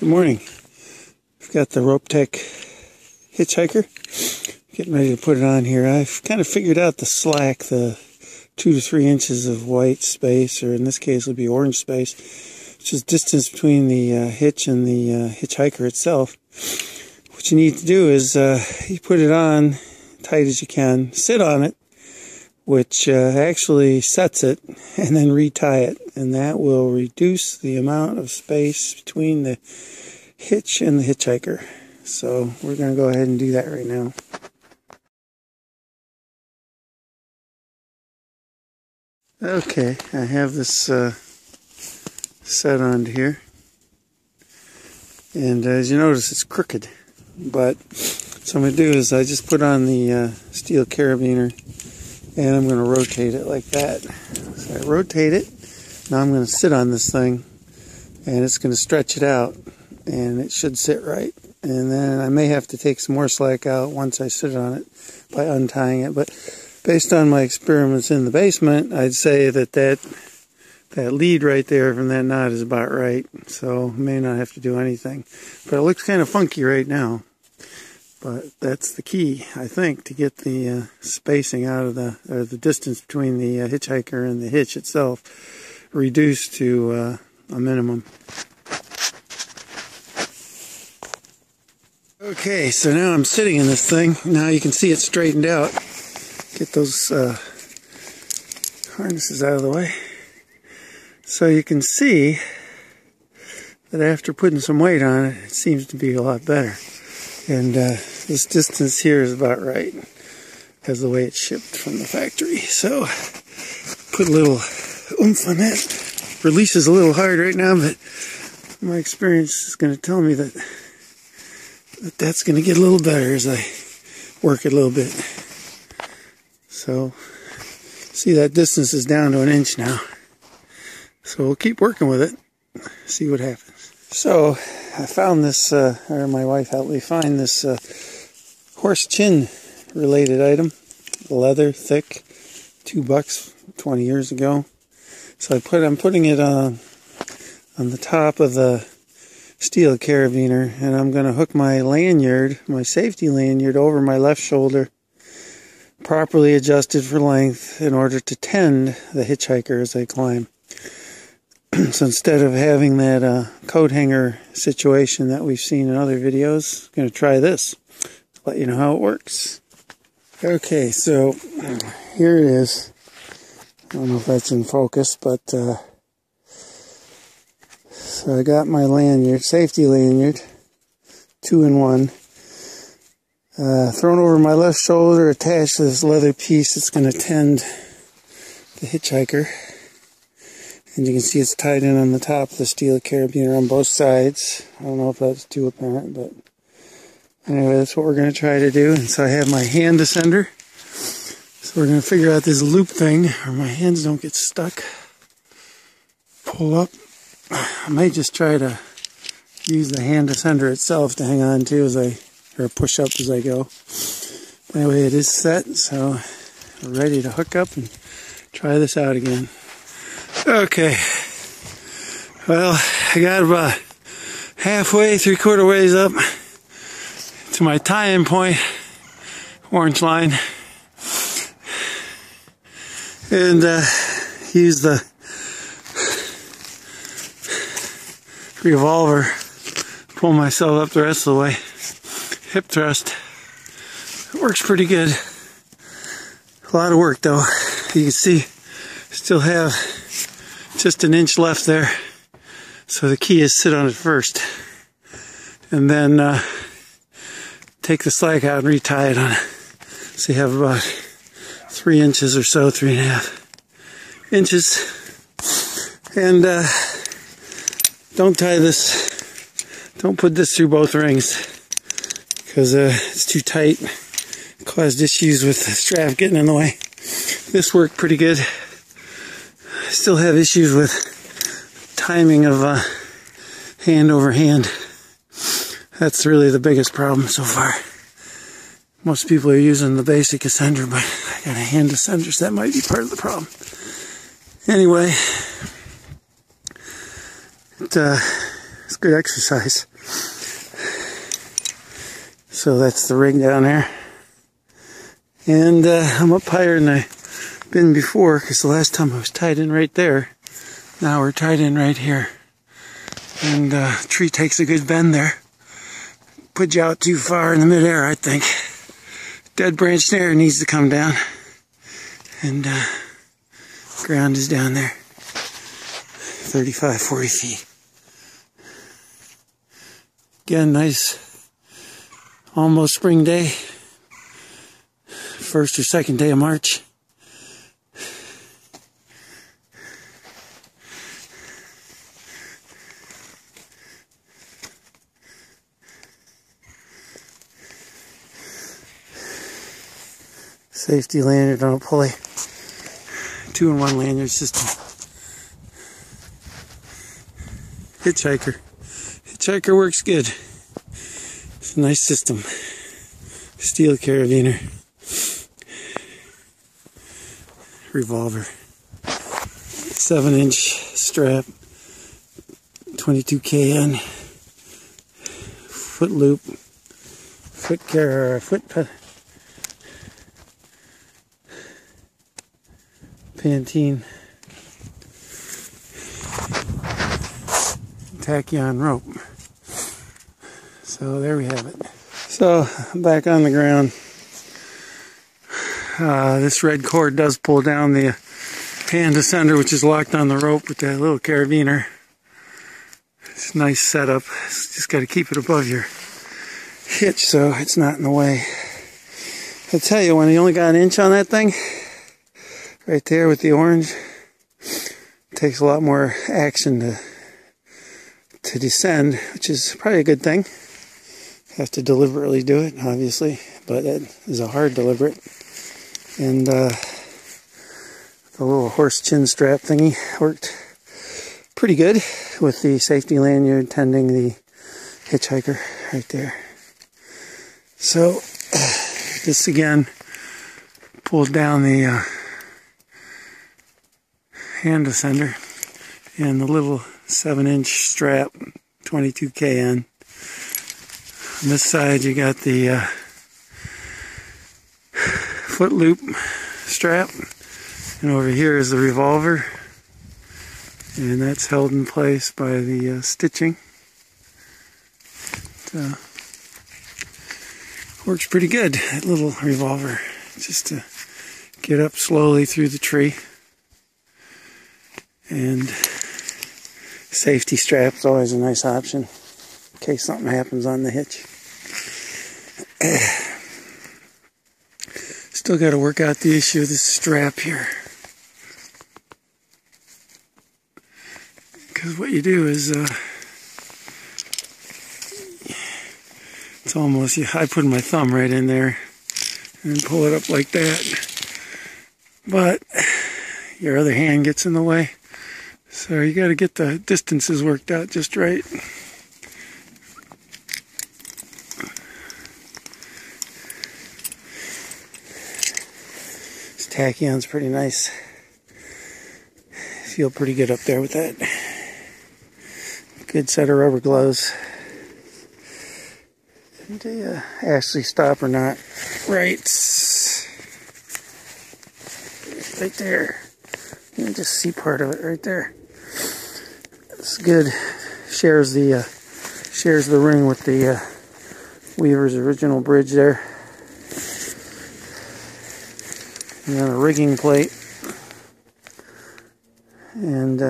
Good morning. We've got the Ropetek Hitch Hiker. Getting ready to put it on here. I've kind of figured out the slack, the 2 to 3 inches of white space, or in this case it would be orange space, which is distance between the hitch and the hitch hiker itself. What you need to do is you put it on tight as you can, sit on it, which actually sets it, and then retie it, and that will reduce the amount of space between the hitch and the hitchhiker. So we're going to go ahead and do that right now. Okay, I have this set onto here, and as you notice it's crooked, but what I'm going to do is I just put on the steel carabiner and I'm going to rotate it like that. So I rotate it. Now I'm going to sit on this thing and it's going to stretch it out and it should sit right. And then I may have to take some more slack out once I sit on it by untying it. But based on my experiments in the basement, I'd say that lead right there from that knot is about right. So I may not have to do anything. But it looks kind of funky right now. But that's the key, I think, to get the spacing out of the distance between the hitchhiker and the hitch itself reduced to a minimum. Okay, so now I'm sitting in this thing. Now you can see it straightened out. Get those harnesses out of the way. So you can see that after putting some weight on it, it seems to be a lot better. And this distance here is about right, because the way it's shipped from the factory. So put a little oomph on that. Releases a little hard right now, but my experience is going to tell me that that's going to get a little better as I work it a little bit. So see, that distance is down to 1 inch now. So we'll keep working with it, see what happens. So I found this, or my wife helped me find this horse chin related item. Leather, thick, $2 20 years ago. So I'm putting it on the top of the steel carabiner, and I'm going to hook my lanyard, my safety lanyard, over my left shoulder, properly adjusted for length in order to tend the hitchhiker as I climb. So instead of having that coat hanger situation that we've seen in other videos, I'm going to try this. Let you know how it works. Okay, so here it is. I don't know if that's in focus, but so I got my lanyard, safety lanyard, 2-in-1, thrown over my left shoulder, attached to this leather piece that's going to tend the hitchhiker. And you can see it's tied in on the top of the steel carabiner on both sides. I don't know if that's too apparent, but anyway, that's what we're going to try to do. And so I have my hand descender. So we're going to figure out this loop thing, or my hands don't get stuck. Pull up. I might just try to use the hand descender itself to hang on to or push up as I go. Anyway, it is set, so we're ready to hook up and try this out again. Okay, well, I got about halfway, 3/4 ways up to my tie-in point, orange line, and use the revolver, pull myself up the rest of the way, hip thrust. It works pretty good. A lot of work though. You can see, still have just 1 inch left there. So the key is sit on it first. And then take the slack out and retie it on it. So you have about 3 inches or so, 3.5 inches. And don't tie this, don't put this through both rings, because it's too tight. It caused issues with the strap getting in the way. This worked pretty good. I still have issues with timing of hand over hand. That's really the biggest problem so far. Most people are using the basic ascender, but I got a hand ascender, so that might be part of the problem. Anyway, it's good exercise. So that's the rig down there. And I'm up higher than I've been before, because the last time I was tied in right there. Now we're tied in right here. And tree takes a good bend there. Put you out too far in the midair, I think. Dead branch there needs to come down. And ground is down there. 35, 40 feet. Again, nice, almost spring day. First or second day of March. Safety lanyard on a pulley. 2-in-1 lanyard system. Hitchhiker. Hitchhiker works good. It's a nice system. Steel carabiner. Revolver. 7-inch strap. 22 KN. Foot loop. Pantene. Tachyon rope. So there we have it. So back on the ground. This red cord does pull down the hand descender, which is locked on the rope with that little carabiner. It's a nice setup. Just got to keep it above your hitch so it's not in the way. I tell you, when you only got an inch on that thing, right there with the orange, it takes a lot more action to descend, which is probably a good thing. Have to deliberately do it, obviously, but it is a hard deliberate. And the little horse chin strap thingy worked pretty good with the safety lanyard tending the hitchhiker right there. So this again pulled down the hand descender and the little 7-inch strap, 22 KN. On this side you got the foot loop strap, and over here is the revolver, and that's held in place by the stitching. So, works pretty good, that little revolver, just to get up slowly through the tree. And safety strap is always a nice option in case something happens on the hitch. Still got to work out the issue of this strap here. Because what you do is, it's almost, I put my thumb right in there and pull it up like that. But your other hand gets in the way. So you got to get the distances worked out just right. This Tachyon's pretty nice. Feel pretty good up there with that. Good set of rubber gloves. Did they actually stop or not? Right there. You can just see part of it right there. It's good. Shares the ring with the Weaver's original bridge there. And then a rigging plate and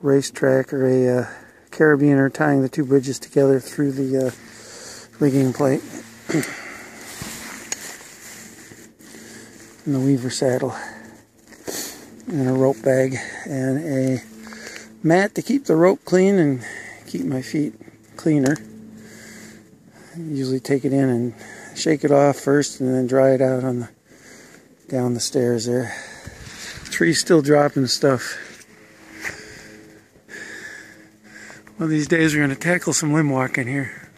racetrack or a carabiner tying the two bridges together through the rigging plate. And the Weaver saddle. And a rope bag and a mat to keep the rope clean and keep my feet cleaner. I usually take it in and shake it off first and then dry it out on down the stairs there. Tree's still dropping stuff. One of these days we're going to tackle some limb walking here.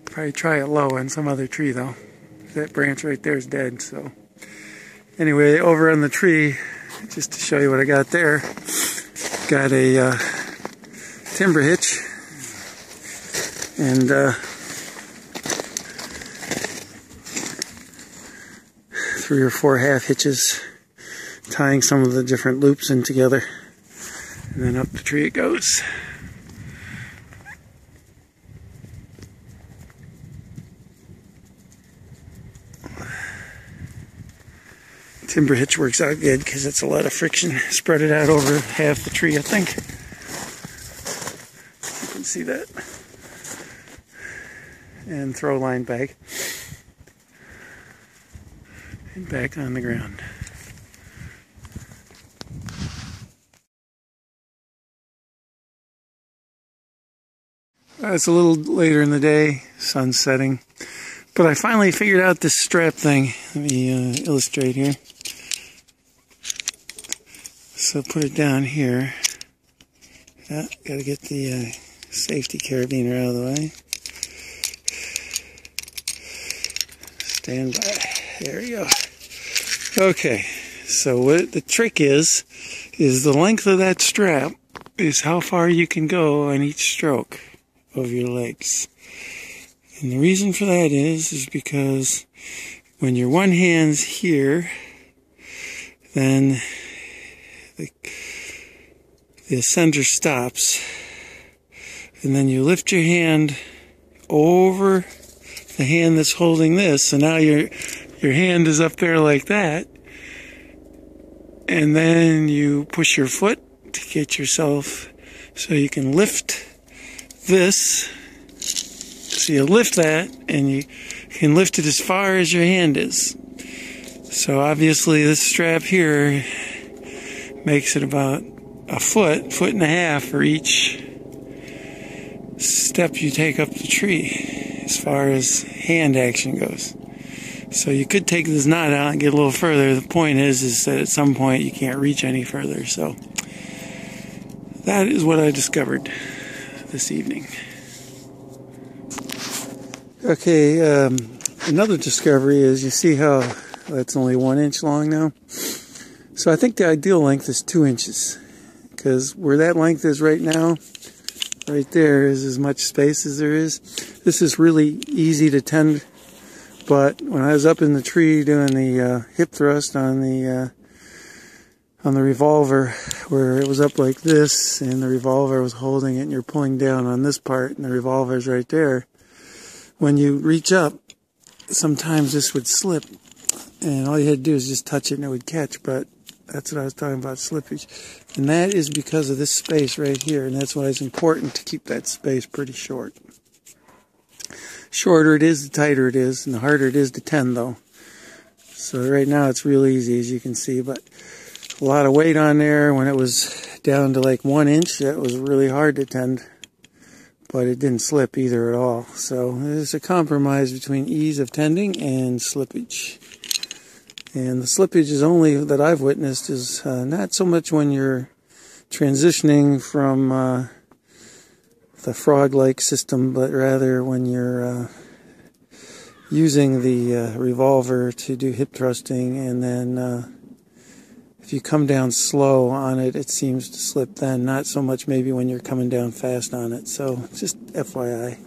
Probably try it low on some other tree though. That branch right there is dead. So anyway, over on the tree, just to show you what I got there, got a timber hitch and 3 or 4 half hitches, tying some of the different loops in together, and then up the tree it goes. Timber hitch works out good because it's a lot of friction. Spread it out over half the tree, I think. You can see that. And throw line back. And back on the ground. It's a little later in the day, sun's setting. But I finally figured out this strap thing. Let me illustrate here. So put it down here. Got to get the safety carabiner out of the way. Stand by. There we go. Okay, so what the trick is the length of that strap is how far you can go on each stroke of your legs. And the reason for that is because when your one hand's here, then the ascender stops, and then you lift your hand over the hand that's holding this, so now your hand is up there like that, and then you push your foot to get yourself so you can lift this. So you lift that, and you can lift it as far as your hand is. So obviously this strap here makes it about a foot and a half for each step you take up the tree as far as hand action goes. So you could take this knot out and get a little further. The point is that at some point you can't reach any further. So that is what I discovered this evening. Okay, another discovery is, you see how that's only 1 inch long now? So I think the ideal length is 2 inches, because where that length is right now, right there, is as much space as there is. This is really easy to tend, but when I was up in the tree doing the hip thrust on the revolver, where it was up like this and the revolver was holding it, and you're pulling down on this part and the revolver's right there, when you reach up, sometimes this would slip, and all you had to do is just touch it and it would catch. But that's what I was talking about, slippage. And that is because of this space right here, and that's why it's important to keep that space pretty short. Shorter it is, the tighter it is, and the harder it is to tend, though. So right now it's real easy, as you can see, but a lot of weight on there. When it was down to like 1 inch, that was really hard to tend, but it didn't slip either at all. So there's a compromise between ease of tending and slippage. And the slippage is only, that I've witnessed, is not so much when you're transitioning from the frog-like system, but rather when you're using the revolver to do hip thrusting, and then if you come down slow on it, it seems to slip then. Not so much maybe when you're coming down fast on it. So just FYI.